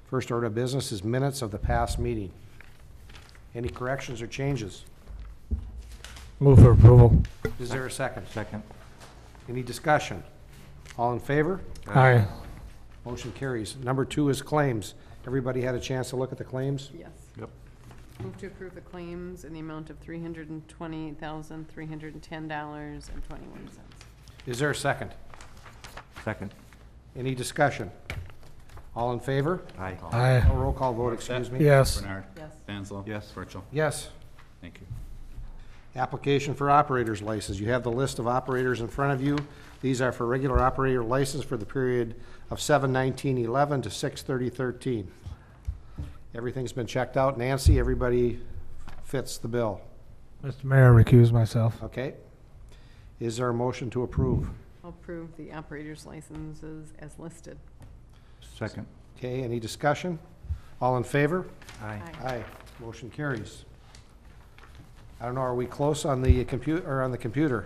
First order of business is minutes of the past meeting. Any corrections or changes? Move for approval. Is there a second? Second. Any discussion? All in favor? Aye. Motion carries. Number 2 is claims. Everybody had a chance to look at the claims? Yes. Yep. Move to approve the claims in the amount of $328,310.21. Is there a second? Second. Any discussion? All in favor? Aye. A Aye. roll call vote, excuse me. Yes. Bernard. Yes. Fanslow. Yes. Birchall. Yes. Thank you. Application for operator's license. You have the list of operators in front of you. These are for regular operator license for the period of 7/19/11 to 6/30/13. Everything's been checked out. Nancy, everybody fits the bill. Mr. Mayor, recuse myself. Okay. Is there a motion to approve? I'll approve the operator's licenses as listed. Second. Okay, any discussion? All in favor? Aye. Aye. Motion carries. I don't know, are we close on the computer?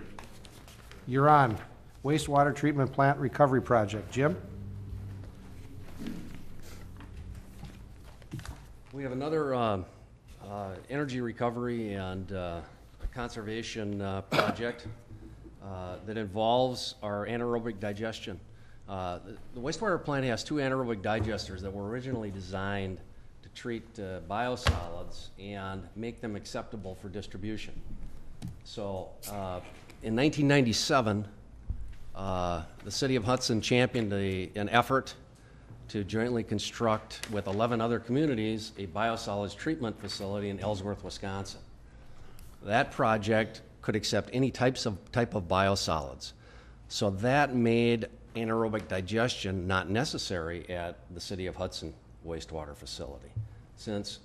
You're on. Wastewater Treatment Plant Recovery Project. Jim? We have another energy recovery and conservation project that involves our anaerobic digestion. The wastewater plant has 2 anaerobic digesters that were originally designed to treat biosolids and make them acceptable for distribution. So in 1997, the city of Hudson championed an effort to jointly construct with 11 other communities a biosolids treatment facility in Ellsworth, Wisconsin. That project could accept any type of biosolids. So that made anaerobic digestion not necessary at the city of Hudson wastewater facility, since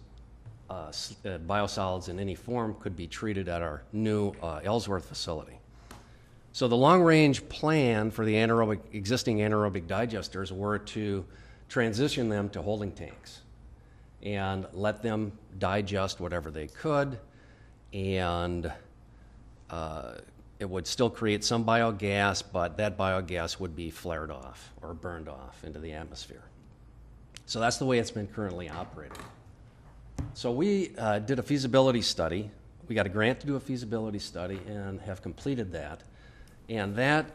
biosolids in any form could be treated at our new Ellsworth facility. So the long-range plan for the existing anaerobic digesters were to transition them to holding tanks and let them digest whatever they could, and it would still create some biogas, but that biogas would be flared off or burned off into the atmosphere. So that's the way it's been currently operating. So we did a feasibility study. We got a grant to do a feasibility study and have completed that. And that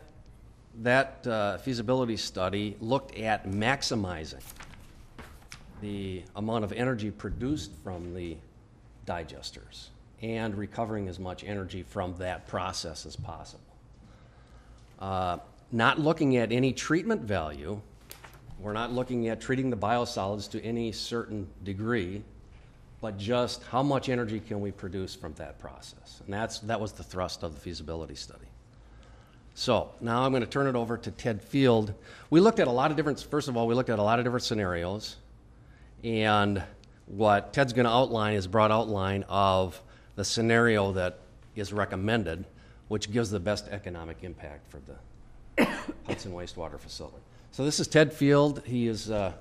feasibility study looked at maximizing the amount of energy produced from the digesters and recovering as much energy from that process as possible. Not looking at any treatment value. We're not looking at treating the biosolids to any certain degree, but just how much energy can we produce from that process. And that was the thrust of the feasibility study. So now I'm going to turn it over to Ted Field. We looked at a lot of different, first of all, we looked at a lot of different scenarios. And what Ted's going to outline is a broad outline of the scenario that is recommended, which gives the best economic impact for the Hudson wastewater facility. So this is Ted Field. He is a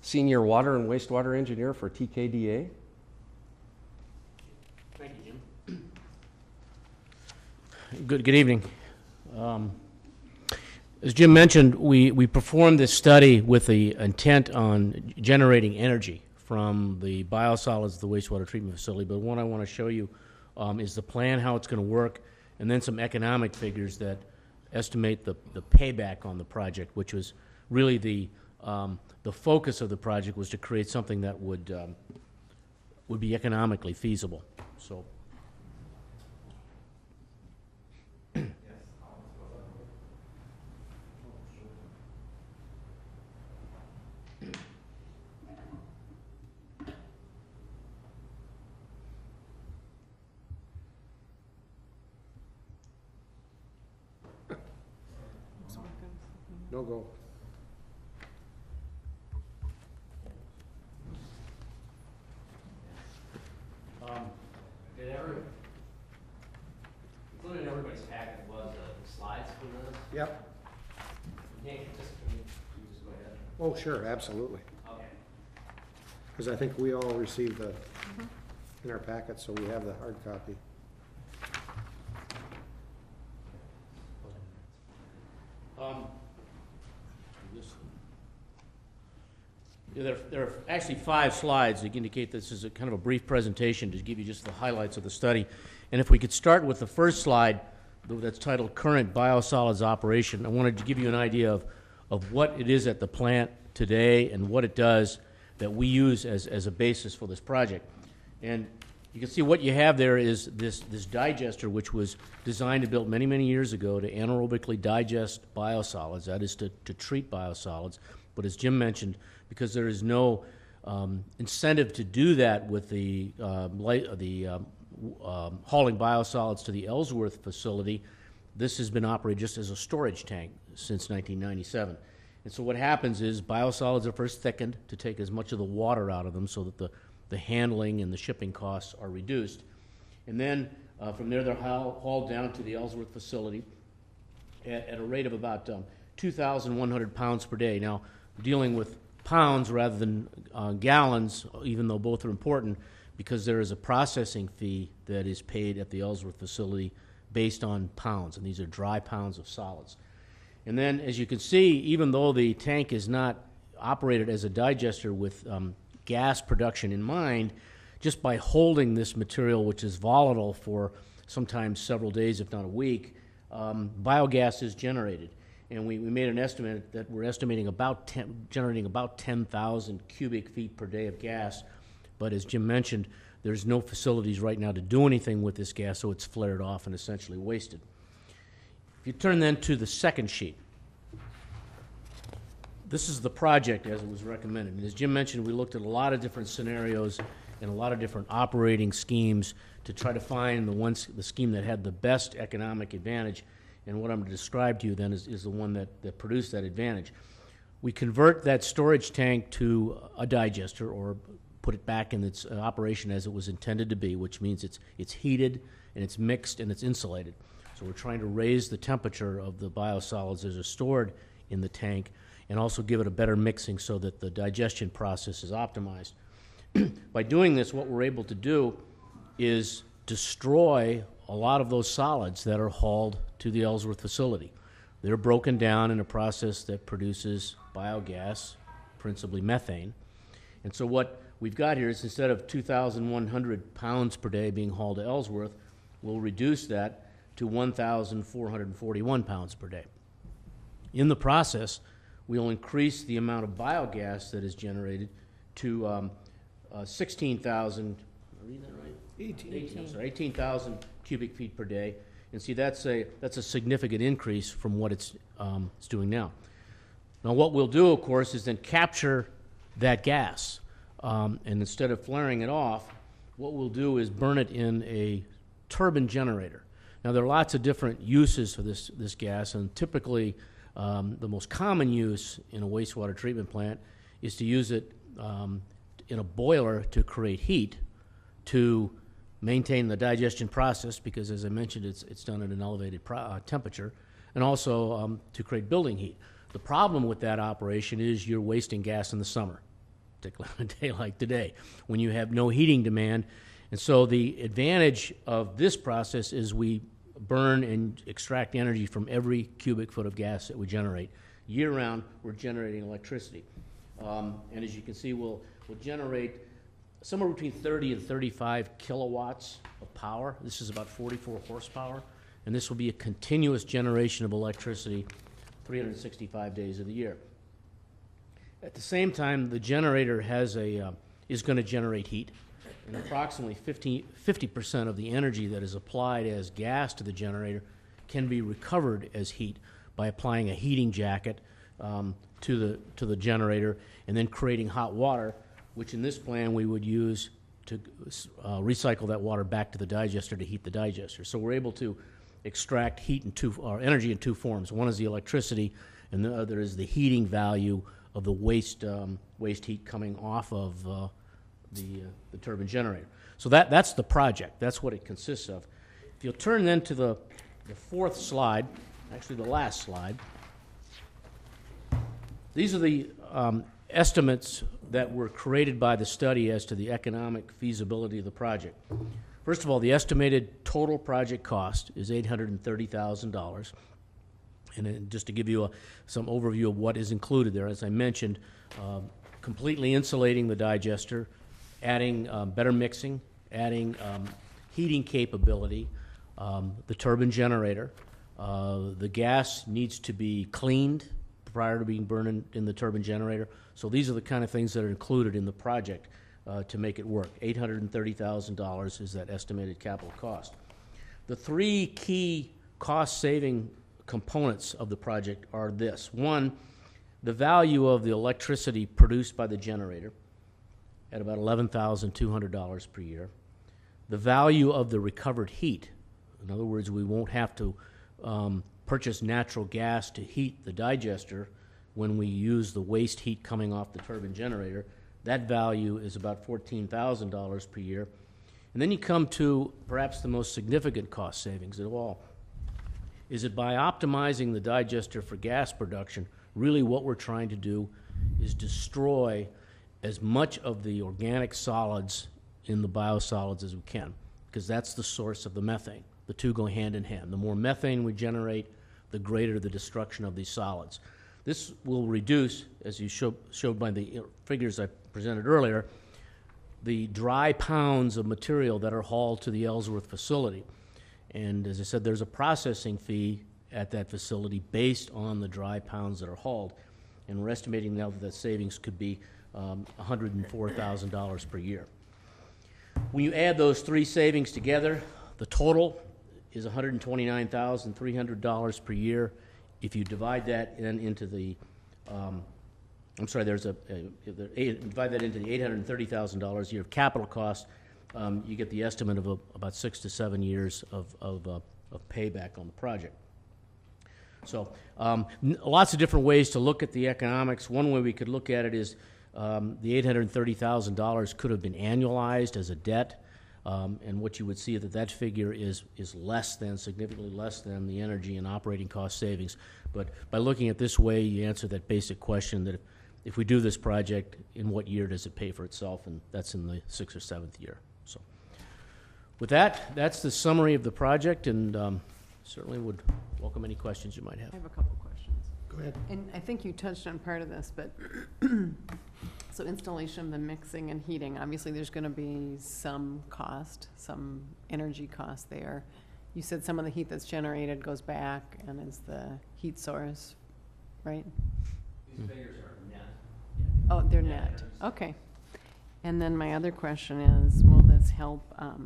senior water and wastewater engineer for TKDA. Thank you, Jim. Good evening. As Jim mentioned, we performed this study with the intent on generating energy from the biosolids of the wastewater treatment facility. But what I want to show you is the plan, how it's going to work, and then some economic figures that estimate the payback on the project, which was really the focus of the project was to create something that would be economically feasible. So. No go. Included in everybody's packet was the slides for this. Yep. Can you just go ahead? Oh, sure, absolutely. Okay. Because I think we all received the, in our packet, so we have the hard copy. there are actually 5 slides that indicate this is a kind of a brief presentation to give you just the highlights of the study. And if we could start with the first slide that's titled Current Biosolids Operation, I wanted to give you an idea of what it is at the plant today and what it does that we use as a basis for this project. And you can see what you have there is this digester, which was designed and built many, many years ago to anaerobically digest biosolids, that is to treat biosolids. But as Jim mentioned, because there is no incentive to do that with the hauling biosolids to the Ellsworth facility, this has been operated just as a storage tank since 1997. And so what happens is biosolids are first thickened to take as much of the water out of them so that the handling and the shipping costs are reduced. And then from there they're hauled down to the Ellsworth facility at a rate of about 2,100 pounds per day. Now, we're dealing with pounds rather than gallons, even though both are important, because there is a processing fee that is paid at the Ellsworth facility based on pounds, and these are dry pounds of solids. And then, as you can see, even though the tank is not operated as a digester with gas production in mind, just by holding this material, which is volatile for sometimes several days, if not a week, biogas is generated. And we made an estimate that we're estimating generating about 10,000 cubic feet per day of gas. But as Jim mentioned, there's no facilities right now to do anything with this gas, so it's flared off and essentially wasted. If you turn then to the second sheet, this is the project as it was recommended. And as Jim mentioned, we looked at a lot of different scenarios and a lot of different operating schemes to try to find the scheme that had the best economic advantage. And what I'm going to describe to you then is the one that produced that advantage. We convert that storage tank to a digester, or put it back in its operation as it was intended to be, which means it's heated and it's mixed and it's insulated. So we're trying to raise the temperature of the biosolids that are stored in the tank and also give it a better mixing so that the digestion process is optimized. By doing this, what we're able to do is destroy a lot of those solids that are hauled to the Ellsworth facility. They're broken down in a process that produces biogas, principally methane. And so what we've got here is, instead of 2,100 pounds per day being hauled to Ellsworth, we'll reduce that to 1,441 pounds per day. In the process, we'll increase the amount of biogas that is generated to 16,000, read that right? 18,000 cubic feet per day. And see, that's a significant increase from what it's doing now. Now, what we'll do, of course, is then capture that gas. And instead of flaring it off, what we'll do is burn it in a turbine generator. Now, there are lots of different uses for this gas, and typically the most common use in a wastewater treatment plant is to use it in a boiler to create heat to maintain the digestion process, because, as I mentioned, it's done at an elevated temperature, and also to create building heat. The problem with that operation is you're wasting gas in the summer, particularly on a day like today, when you have no heating demand. And so the advantage of this process is we burn and extract energy from every cubic foot of gas that we generate. Year-round, we're generating electricity. And as you can see, we'll generate somewhere between 30 and 35 kilowatts of power. This is about 44 horsepower. And this will be a continuous generation of electricity 365 days of the year. At the same time, the generator is going to generate heat. And approximately 50% of the energy that is applied as gas to the generator can be recovered as heat by applying a heating jacket to the generator and then creating hot water, which in this plan we would use to recycle that water back to the digester to heat the digester. So we're able to extract heat energy in two forms. One is the electricity, and the other is the heating value of the waste heat coming off of the turbine generator. So that's the project. That's what it consists of. If you'll turn then to the fourth slide, actually the last slide, these are the estimates that were created by the study as to the economic feasibility of the project. First of all, the estimated total project cost is $830,000. And then just to give you some overview of what is included there, as I mentioned, completely insulating the digester, adding better mixing, adding heating capability, the turbine generator. The gas needs to be cleaned prior to being burned in the turbine generator. So these are the kind of things that are included in the project to make it work. $830,000 is that estimated capital cost. The three key cost-saving components of the project are this. One, the value of the electricity produced by the generator at about $11,200 per year. The value of the recovered heat. In other words, we won't have to purchase natural gas to heat the digester when we use the waste heat coming off the turbine generator. That value is about $14,000 per year. And then you come to perhaps the most significant cost savings of all. Is that by optimizing the digester for gas production, really what we're trying to do is destroy as much of the organic solids in the biosolids as we can, because that's the source of the methane. The two go hand in hand. The more methane we generate, the greater the destruction of these solids. This will reduce, as you showed by the figures I presented earlier, the dry pounds of material that are hauled to the Ellsworth facility. And as I said, there's a processing fee at that facility based on the dry pounds that are hauled. And we're estimating now that savings could be $104,000 per year. When you add those three savings together, the total is $129,300 per year. If you divide that into the, divide that into the $830,000 a year of capital cost, you get the estimate of about 6 to 7 years of payback on the project. So lots of different ways to look at the economics. One way we could look at it is the $830,000 could have been annualized as a debt. And what you would see that that figure is significantly less than the energy and operating cost savings. But by looking at this way, you answer that basic question that if we do this project, in what year does it pay for itself? And that's in the 6th or 7th year. So with that, that's the summary of the project, and certainly would welcome any questions you might have. I have a couple questions. Go ahead. And I think you touched on part of this, but so installation of the mixing and heating, obviously there's going to be some cost, some energy cost there. You said some of the heat that's generated goes back and is the heat source, right? These figures are net. Oh, they're net. Okay. And then my other question is, will this help, how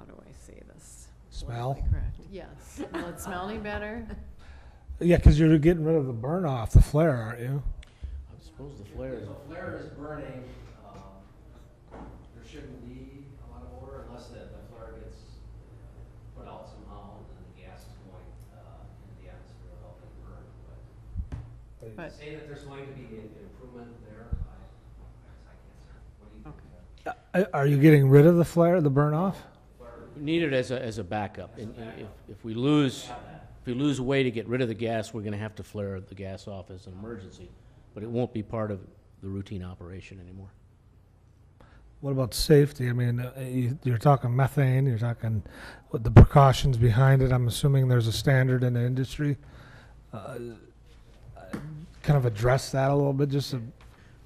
do I say this? Smell? politically correct? Yes. Will it smell any better? Yeah, because you're getting rid of the burn off, the flare, aren't you? I suppose the flare is... If a flare is burning, there shouldn't be a lot of odor unless the flare gets put out somehow and then the gas is going into the atmosphere without being burned. But But, say that there's going to be an improvement there, I can't say. What do you think? Are you getting rid of the flare, the burn off? We need it as a backup. And if we lose a way to get rid of the gas, we're going to have to flare the gas off as an emergency. But it won't be part of the routine operation anymore. What about safety? I mean, you're talking methane, you're talking what the precautions behind it. I'm assuming there's a standard in the industry. Kind of address that a little bit, just to...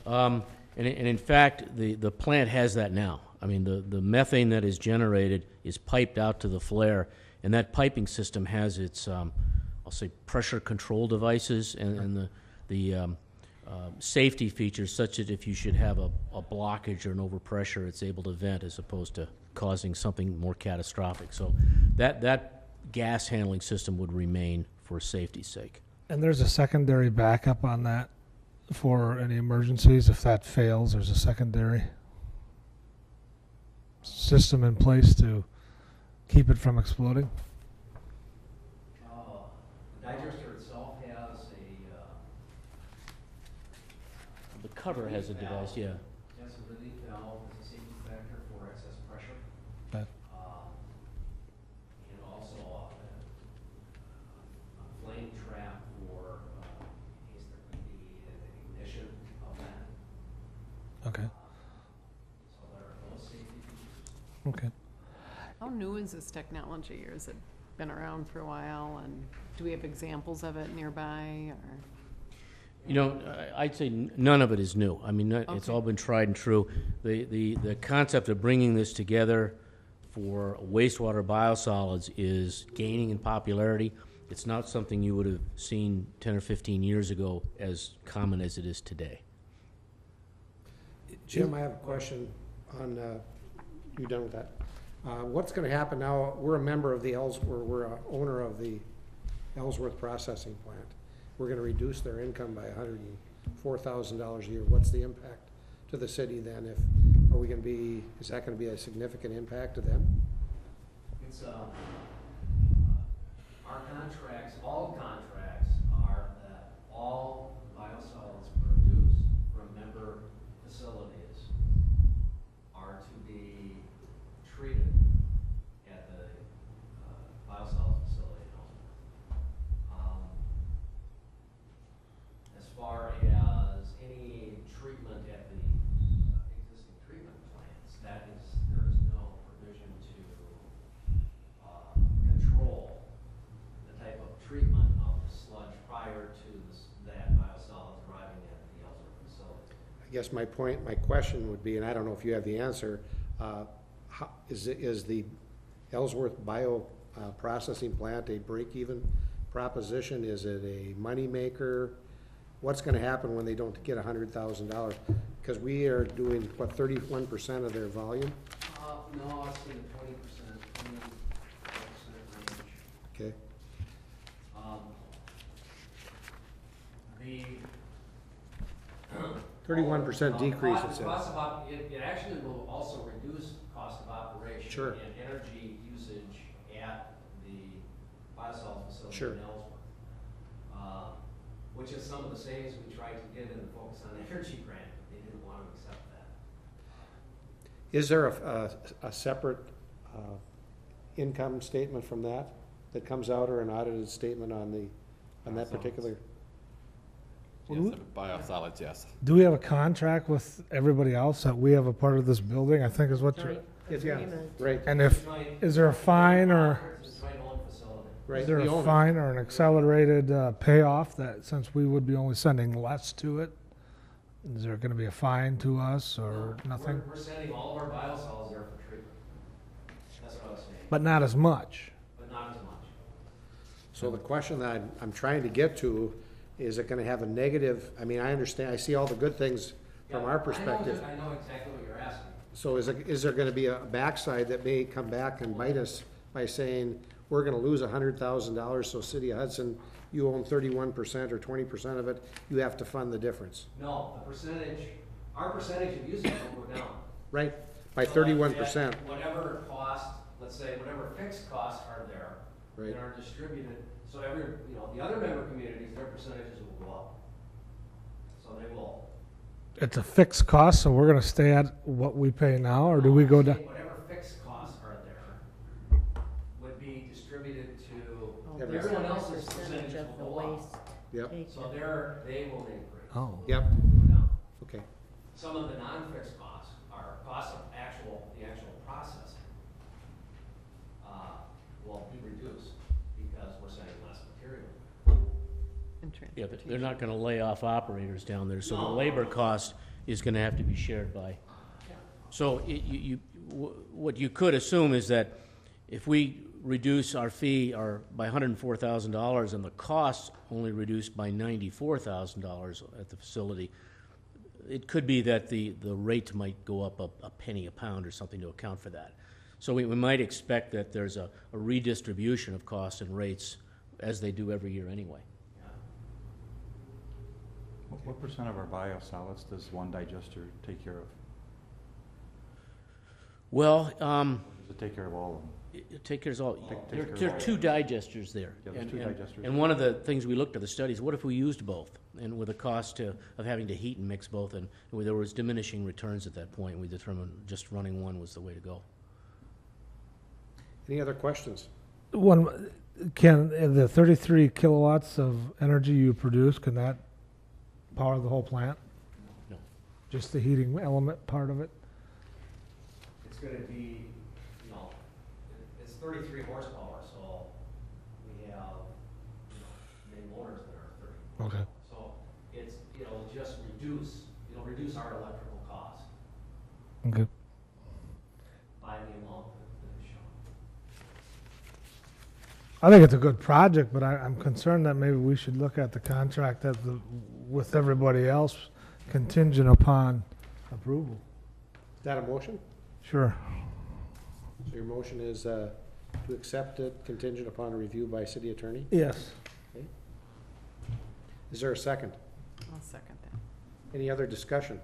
And in fact, the plant has that now. I mean, the methane that is generated is piped out to the flare, and that piping system has its, I'll say, pressure control devices and the safety features such that if you should have a blockage or an overpressure, it's able to vent as opposed to causing something more catastrophic. So that gas handling system would remain for safety's sake. And there's a secondary backup on that for any emergencies. If that fails, there's a secondary system in place to keep it from exploding. The digester itself has The cover has a device, yeah. has a relief valve as a safety factor for excess pressure. Okay. And also a flame trap for in case there could be an ignition of that. Okay. So there are those safety features. Okay. how new is this technology, or has it been around for a while? And do we have examples of it nearby, or? You know, I'd say none of it is new. I mean, it's Okay. all been tried and true. The concept of bringing this together for wastewater biosolids is gaining in popularity. It's not something you would have seen 10 or 15 years ago as common as it is today. Jim, I have a question on, you done with that? What's gonna happen now, we're a member of the we're a owner of the Ellsworth processing plant. We're gonna reduce their income by $104,000 a year. What's the impact to the city then? Is that gonna be a significant impact to them? It's, our contracts, all contracts are that all biosolids produced from member facilities are to be treated at the biosolids facility in Ellsworth. As far as any treatment at the existing treatment plants, there is no provision to control the type of treatment of the sludge prior to that biosolids arriving at the Ellsworth facility. I guess my question would be, and I don't know if you have the answer, is the Ellsworth processing plant a break-even proposition? Is it a moneymaker? What's gonna happen when they don't get $100,000? Because we are doing, what, 31% of their volume? No, I've seen 20%, 20% range. Okay, The 31% decrease, it the says. cost of it actually will also reduce cost of operation Sure. and energy usage at the biosolids facility Sure. in Ellsworth. Which is some of the savings we tried to get in the focus on energy grant, but they didn't want to accept that. Is there a separate income statement from that comes out, or an audited statement on that particular? Yes, biosolids, yes. Do we have a contract with everybody else that we have a part of this building, I think is what you're, Yeah, right, and if, is there a fine or, It's a joint-owned facility. right. is there we a own it. fine or an accelerated payoff that, since we would be only sending less to it, is there gonna be a fine to us or nothing? We're sending all of our biosolids there for treatment. That's what I was saying, But not as much. but not as much. So the question that I'm trying to get to, is it gonna have a negative, I mean, I understand, I see all the good things from Yeah, our perspective. I know exactly what you're asking. So is there gonna be a backside that may come back and bite us by saying, we're gonna lose $100,000, so City of Hudson, you own 31% or 20% of it, you have to fund the difference, No, our percentage of usage will go down. right? By So that 31%, Whatever cost, let's say, whatever fixed costs are there, right? that are distributed, so the other member communities, their percentages will go up. So they will. It's a fixed cost, so we're gonna stay at what we pay now, or do we go down? Whatever fixed costs are there would be distributed to, Every- everyone else's percentage will go up. Yep, So they will increase. Oh. yep, Go down. okay. Some of the non-fixed costs are costs of the actual processing, will be reduced because we're sending less material. And Yeah, but they're transportation. not gonna lay off operators down there, so the No. labor cost is gonna have to be shared by. So what you could assume is that if we reduce our fee by $104,000 and the costs only reduced by $94,000 at the facility, it could be that the rate might go up a penny a pound or something to account for that. So we might expect that there's a redistribution of costs and rates as they do every year anyway. What percent of our biosolids does one digester take care of? Well, Does it take care of all of them? it take care of all, Take there care of there are all. two digesters there. Yeah, there's And- two and- digesters. And one of the things we looked at the studies, what if we used both? And with the cost of having to heat and mix both, and there was diminishing returns at that point, we determined just running one was the way to go. Any other questions? One, can, the 33 kilowatts of energy you produce, can that power the whole plant? No. Just the heating element part of it? It's gonna be, it's 33 horsepower, so we have, main motors that are 30. Okay. So it's it'll reduce our electrical cost Okay. by the amount that is shown. I think it's a good project, but I'm concerned that maybe we should look at the contract with everybody else contingent upon approval. Is that a motion? Sure. So your motion is to accept it contingent upon a review by city attorney? Yes. Is there a second? I'll second that. Any other discussion?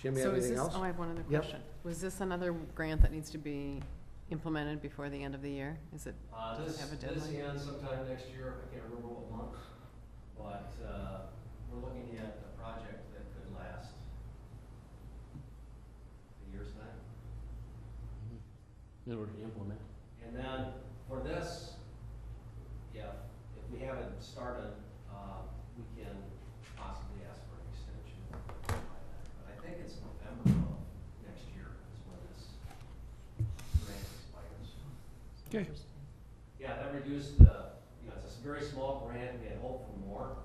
Jim, you So have is anything this, else? oh, I have one other Yep. question. Was this another grant that needs to be implemented before the end of the year? Is it, does it have a This deadline? ends sometime next year, I can't remember what month, but, we're looking at a project that could last a year's time. In order to implement. And then for this, if we haven't started, we can possibly ask for an extension by then. But I think it's November of next year is when this grant expires. Okay. Yeah, that reduced the, it's a very small grant, we had hoped for more.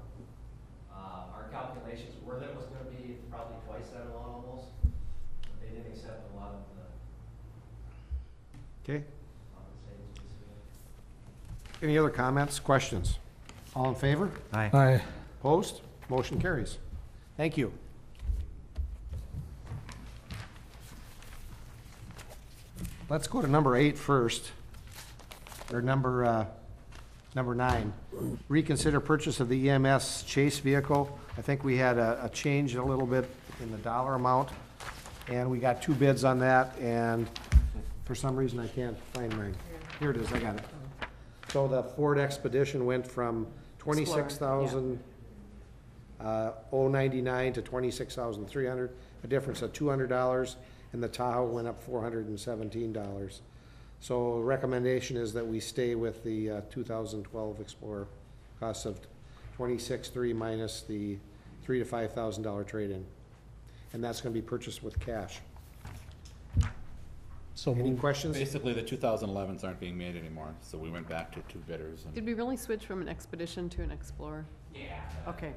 Our calculations were that it was gonna be probably twice that amount almost, but they didn't accept a lot of the Okay. savings we submitted. Any other comments, questions? All in favor? Aye. Opposed? Motion carries. Thank you. Let's go to number 8 first, or number 9. Reconsider purchase of the EMS chase vehicle. I think we had a change a little bit in the dollar amount, and we got 2 bids on that, and for some reason I can't find mine. Here it is, I got it. So the Ford Expedition went from $26,099 to $26,300, a difference of $200, and the Tahoe went up $417. So recommendation is that we stay with the 2012 Explorer, cost of $26,300 minus the $3,000 to $5,000 trade-in. And that's gonna be purchased with cash. So Any moved. questions? Basically, the 2011s aren't being made anymore, so we went back to 2 bidders. Did we really switch from an Expedition to an Explorer? Yeah, Okay.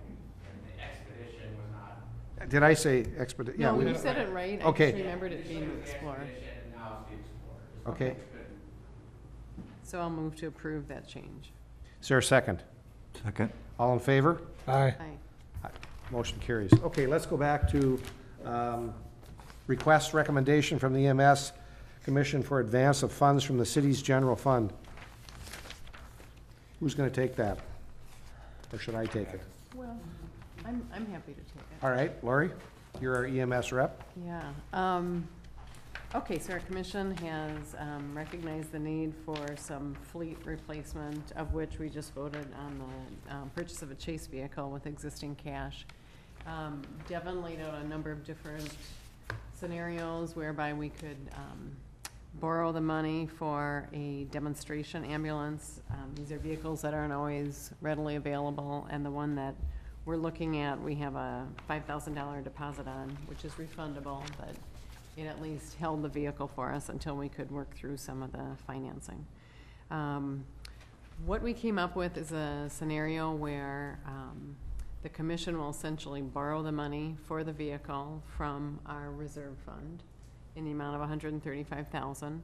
the Expedition was not. Did I say Expedition? Yeah, No, we- you said it right. I Okay. just remembered it being the Explorer. Expedition, and now it's the Explorer. Okay. So I'll move to approve that change. Is there a second? Second. All in favor? Aye. Aye. Motion carries. Okay, let's go back to request recommendation from the EMS Commission for advance of funds from the city's general fund. Who's going to take that? Or should I take it? Well, I'm happy to take it. All right, Lori, you're our EMS rep. Yeah. Okay, so our commission has recognized the need for some fleet replacement, of which we just voted on the purchase of a chase vehicle with existing cash. Devin laid out a number of different scenarios whereby we could borrow the money for a demonstration ambulance. These are vehicles that aren't always readily available, and the one that we're looking at, we have a $5,000 deposit on, which is refundable, but it at least held the vehicle for us until we could work through some of the financing. What we came up with is a scenario where the commission will essentially borrow the money for the vehicle from our reserve fund in the amount of $135,000.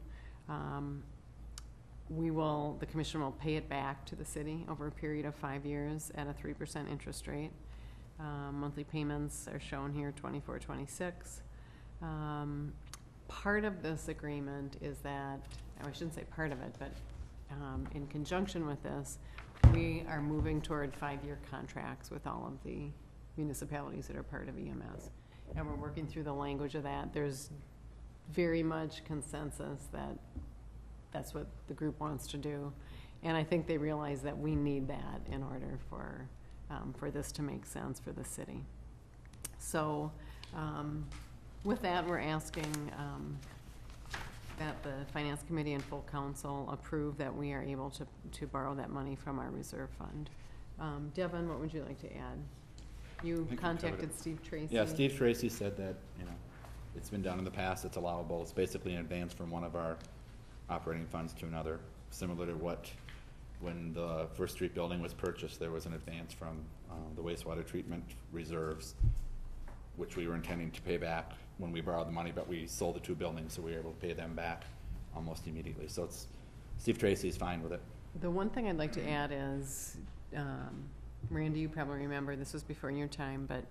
The commission will pay it back to the city over a period of 5 years at a 3% interest rate. Monthly payments are shown here, 24, 26. Part of this agreement is that, I shouldn't say part of it, but in conjunction with this, we are moving toward 5-year contracts with all of the municipalities that are part of EMS. And we're working through the language of that. There's very much consensus that that's what the group wants to do. And I think they realize that we need that in order for this to make sense for the city. So with that, we're asking that the Finance Committee and full council approve that we are able to borrow that money from our reserve fund. Devin, what would you like to add? You think we covered contacted it. Steve Tracy? Yeah, Steve Tracy said that, it's been done in the past, it's allowable, it's basically an advance from one of our operating funds to another, similar to what when the First Street building was purchased, there was an advance from the wastewater treatment reserves, which we were intending to pay back when we borrowed the money, but we sold the two buildings, so we were able to pay them back almost immediately. So it's, Steve Tracy's fine with it. The one thing I'd like to add is, Randy, you probably remember, this was before your time, but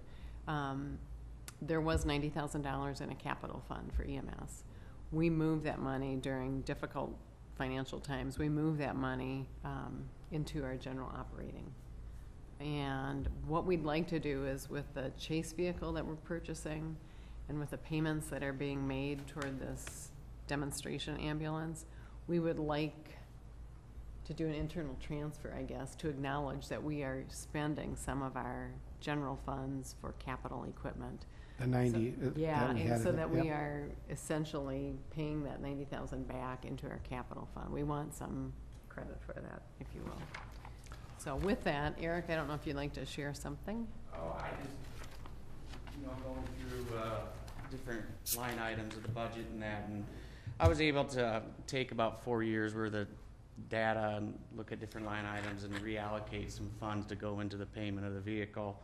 there was $90,000 in a capital fund for EMS. We moved that money during difficult financial times. We moved that money into our general operating. And what we'd like to do is with the chase vehicle that we're purchasing and with the payments that are being made toward this demonstration ambulance, we would like to do an internal transfer, I guess, to acknowledge that we are spending some of our general funds for capital equipment. The 90. Yeah, we and had so it, that yep. we are essentially paying that 90,000 back into our capital fund. We want some credit for that, if you will. So with that, Eric, I don't know if you'd like to share something? Oh, I just, going through, different line items of the budget and that, and I was able to take about 4 years worth of data and look at different line items and reallocate some funds to go into the payment of the vehicle.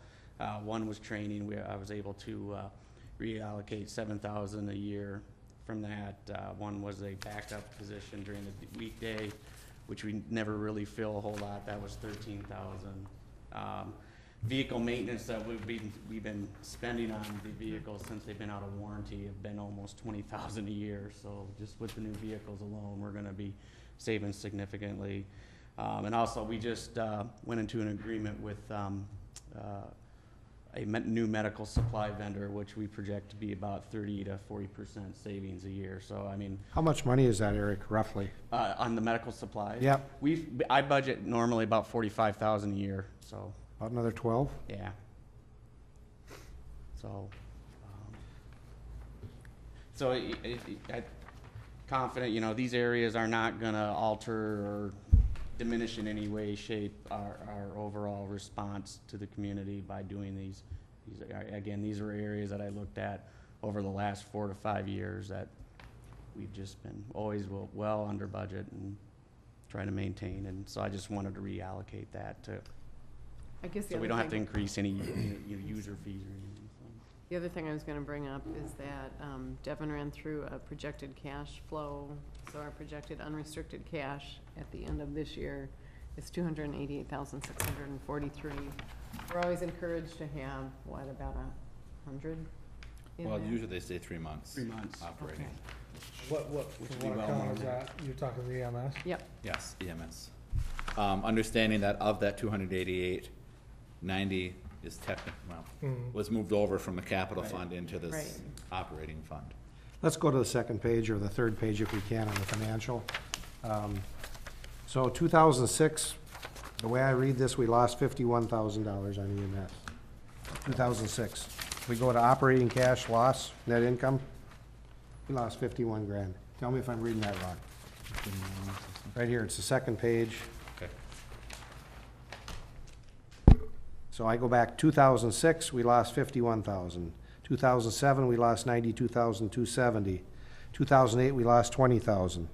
One was training, where I was able to reallocate $7,000 a year from that. One was a backup position during the weekday, which we never really fill a whole lot. That was $13,000. Vehicle maintenance that we've been spending on the vehicles since they've been out of warranty have been almost $20,000 a year. So just with the new vehicles alone, we're going to be saving significantly. And also, we just went into an agreement with a new medical supply vendor, which we project to be about 30 to 40% savings a year. So, I mean, How much money is that, Eric, roughly? on the medical supplies. Yep. I budget normally about 45,000 a year. So, About another 12? yeah. So, I'm confident, these areas are not going to alter or diminish in any way, shape our overall response to the community by doing these. Again, these are areas that I looked at over the last 4 to 5 years that we've just been always well under budget and trying to maintain. And so I just wanted to reallocate that to, I guess the so we other don't have to thing, increase any user fees or anything. So. the other thing I was going to bring up is that Devin ran through a projected cash flow. So our projected unrestricted cash at the end of this year is $288,643. We're always encouraged to have, about 100 in Well, there? usually they say 3 months. 3 months. Operating. What Which would be what well account more is than that? You're talking the EMS? Yep, Yes, EMS. Understanding that of that 288, 90 is was moved over from the capital Right. fund into this Right. operating fund. Let's go to the second page or the third page if we can on the financial. So 2006, the way I read this, we lost $51,000 on EMS. 2006. We go to operating cash loss, net income, we lost 51 grand. Tell me if I'm reading that wrong. Right here, it's the second page. Okay. So I go back 2006, we lost 51,000. 2007, we lost 92,270. 2008, we lost 20,000.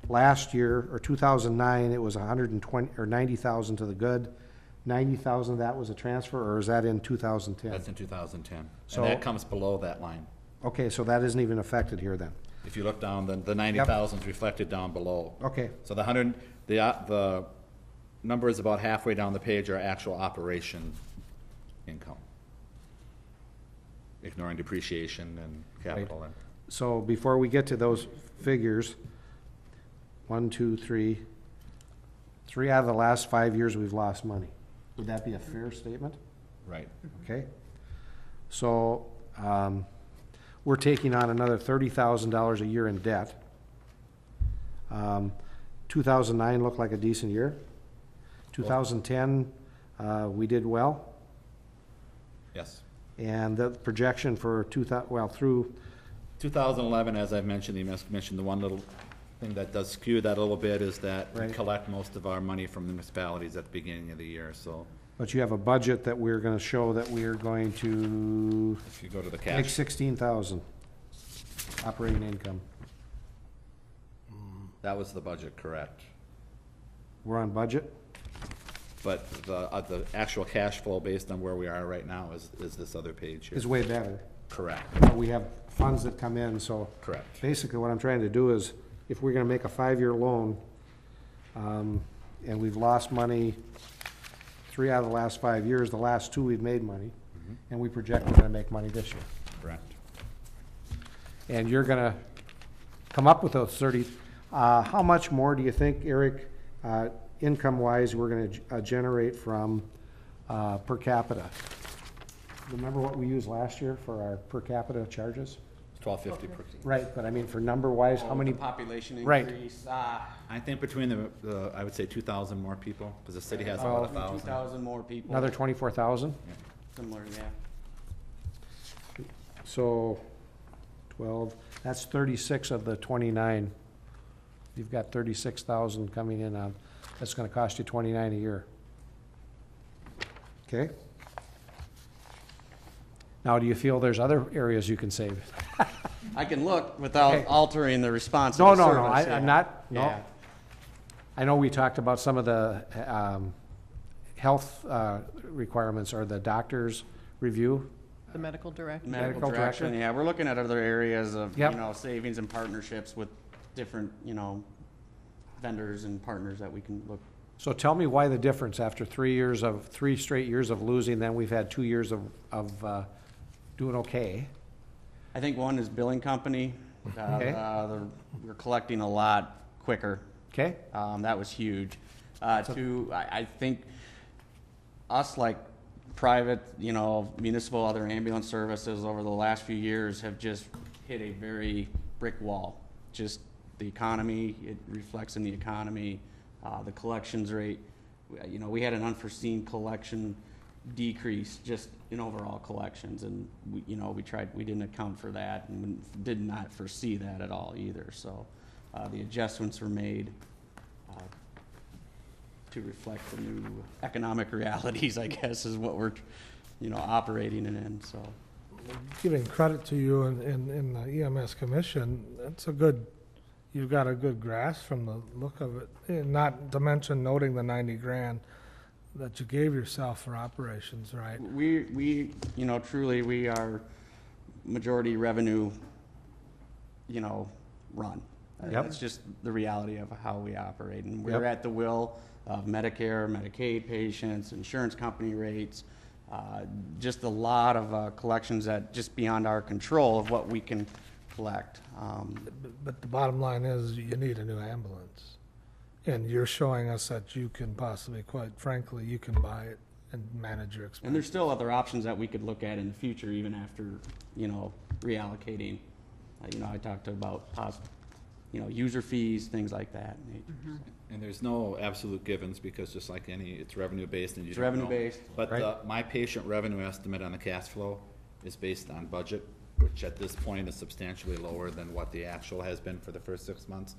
Last year, or 2009, it was 120 or 90,000 to the good. 90,000 of that was a transfer, or is that in 2010? That's in 2010. So- And that comes below that line. Okay, so that isn't even affected here then. If you look down, the 90,000 is reflected down below. Okay, So the numbers about halfway down the page are actual operation income, ignoring depreciation and capital. And so before we get to those figures, 1, 2, 3, 3 out of the last 5 years we've lost money. Would that be a fair statement? Right. Okay? So, we're taking on another $30,000 a year in debt. 2009 looked like a decent year. 2010, we did well. Yes. And the projection for through 2011, as I've mentioned, you mentioned the one little thing that does skew that a little bit is that we Right. collect most of our money from the municipalities at the beginning of the year. So but you have a budget that we're gonna show that we are going to if you go to the make cash, 16,000 operating income. that was the budget, correct? We're on budget? But the actual cash flow based on where we are right now is this other page here. Is way better. Correct, But we have funds that come in, so. correct. Basically, what I'm trying to do is, if we're gonna make a 5-year loan, and we've lost money 3 out of the last 5 years, the last 2 we've made money, and we project we're gonna make money this year. Correct. And you're gonna come up with those 30, how much more do you think, Eric, income-wise, we're gonna generate from per capita? Remember what we used last year for our per capita charges? $12.50 per. Right, but I mean, for number-wise, how many? The population Right. increase, I think between the I would say 2,000 more people, because the city has about 1,000. 2,000 more people. Another 24,000? Similar, yeah. So 12, that's 36 of the 29. You've got 36,000 coming in on, that's gonna cost you 29 a year. Okay? Now, do you feel there's other areas you can save? I can look without Okay. altering the response No, of the no, service. no, yeah. I'm not, no. Yeah. I know we talked about some of the health requirements or the doctor's review. The medical director? Medical Medical direction, director? yeah, we're looking at other areas of, Yep. you know, savings and partnerships with different, you know, vendors and partners that we can look. So tell me why the difference after 3 straight years of losing, then we've had 2 years of doing okay. I think one is billing company. Okay. We're collecting a lot quicker. Okay? That was huge. Two, I think us like private, you know, municipal, other ambulance services over the last few years have just hit a very brick wall. Just the economy, it reflects in the economy, the collections rate. You know, we had an unforeseen collection decrease just in overall collections, and we didn't account for that and did not foresee that at all either. So the adjustments were made to reflect the new economic realities, I guess, is what we're, you know, operating in. So Giving credit to you in the EMS commission, that's a good, you've got a good grasp from the look of it. And not to mention noting the 90 grand that you gave yourself for operations, right? we you know, truly, we are majority revenue, you know, run. Yep. That's just the reality of how we operate. And we're Yep. at the will of Medicare, Medicaid patients, insurance company rates, just a lot of collections that just beyond our control of what we can collect. But the bottom line is you need a new ambulance. And you're showing us that you can possibly, quite frankly, you can buy it and manage your expenses. And there's still other options that we could look at in the future, even after, you know, reallocating. You know, I talked about you know, user fees, things like that. And there's no absolute givens, because just like any, it's revenue-based and you It's don't know. revenue-based. But Right. my patient revenue estimate on the cash flow is based on budget, which at this point is substantially lower than what the actual has been for the first 6 months.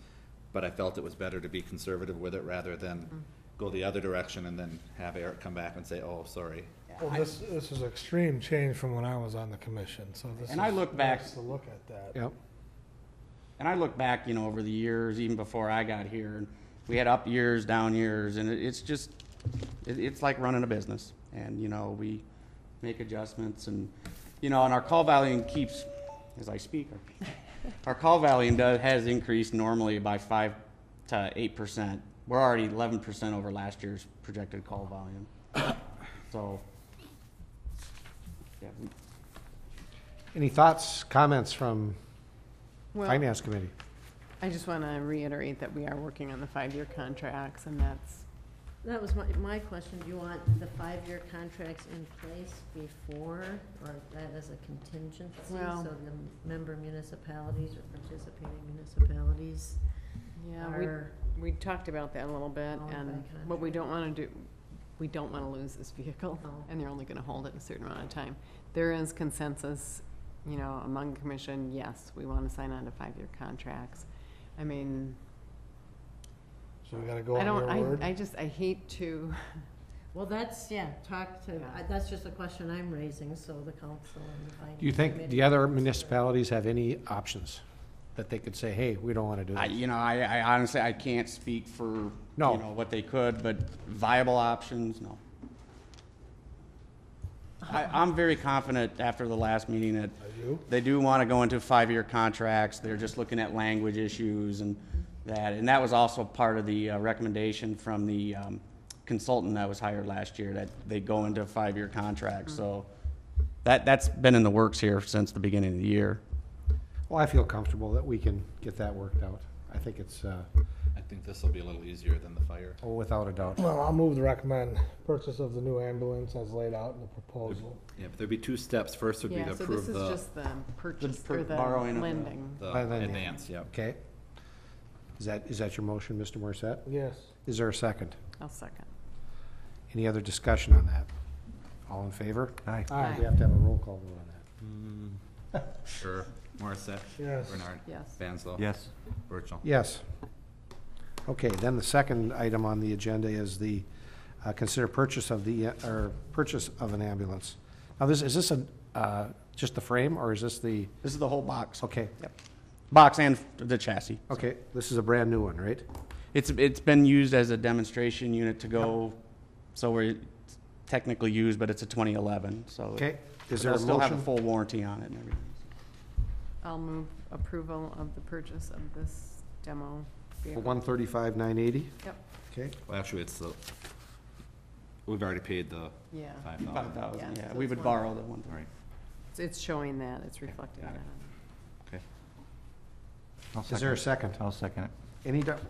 But I felt it was better to be conservative with it rather than go the other direction and then have Eric come back and say, oh, sorry. Well, this is extreme change from when I was on the commission, so this is. And I look back- nice to look at that. Yep. And I look back, you know, over the years, even before I got here, and we had up years, down years, and it's just, it's like running a business. And, you know, we make adjustments and, you know, and our call volume keeps, as I speak, our call volume has increased normally by 5 to 8%. We're already 11% over last year's projected call volume. So, yeah, Any thoughts, comments from Well, Finance Committee? I just want to reiterate that we are working on the 5-year contracts, and that's, That was my question. Do you want the 5-year contracts in place before, or that as a contingency? Well- So the member municipalities or participating municipalities yeah, are, we talked about that a little bit, Owned by and what we don't want to do, we don't want to lose this vehicle, Oh. and they're only going to hold it a certain amount of time. There is consensus, you know, among the commission, yes, we want to sign on to 5-year contracts. I mean, So we gotta go I on your don't, word. I hate to, well, that's, talk to, Yeah. that's just a question I'm raising, so the council and the finance Do you think committee- the other municipalities have any options? that they could say, hey, we don't want to do I, this? you know, I honestly, I can't speak for, No. you know, what they could, but viable options, no. I'm very confident after the last meeting that they do want to go into 5-year contracts. They're just looking at language issues and that was also part of the recommendation from the consultant that was hired last year, that they go into 5-year contracts. So that's been in the works here since the beginning of the year. Well, I feel comfortable that we can get that worked out. I think it's, I think this will be a little easier than the fire. oh, without a doubt. Well, I'll move to recommend purchase of the new ambulance as laid out in the proposal. Yeah, but there'd be 2 steps. First would be Yeah, to so this approve is the, just the purchase, per- or the borrowing of the- lending. the And then- advance, yeah. Okay. Is that your motion, Mr. Morissette? Yes. Is there a second? I'll second. Any other discussion on that? All in favor? Aye. We have to have a roll call vote on that. Sure. Morissette? Yes. Bernard? Yes. Vanslo? Yes. Virgil? Yes. Okay, then the second item on the agenda is the, consider purchase of the, or purchase of an ambulance. Now, is this just the frame, or is this the, This is the whole box. okay, Box and the chassis. okay, this is a brand-new one, right? It's been used as a demonstration unit to go, so we're technically used, but it's a 2011, so. Okay, is But there a they'll still have a motion? full warranty on it and everything. I'll move approval of the purchase of this demo For vehicle. $135,980? Yep, Okay, Well, actually, it's the, we've already paid the yeah. 5,000. 5,000, Yeah, yeah, so we it's would one. borrow the one. All right, It's showing that, it's reflecting got that. it. okay. is there a second? I'll second it.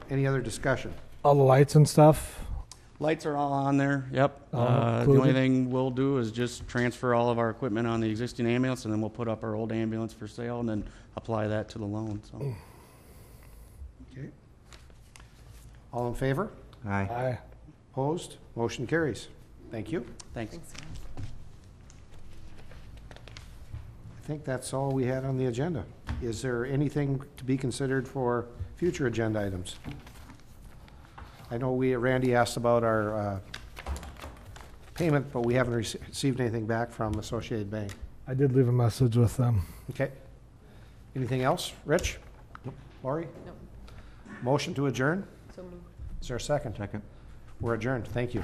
Any other discussion? All the lights and stuff. Lights are all on there, yep. All The included? only thing we'll do is just transfer all of our equipment on the existing ambulance, and then we'll put up our old ambulance for sale, and then apply that to the loan, so. Okay. All in favor? Aye. Aye. Opposed? Motion carries. Thank you. Thanks. Thanks, Sam. I think that's all we had on the agenda. Is there anything to be considered for future agenda items? I know Randy asked about our payment, but we haven't received anything back from Associated Bank. I did leave a message with them. Okay. Anything else? Rich? Lori? Nope. Motion to adjourn? So moved. Is there a second? Second. We're adjourned. Thank you.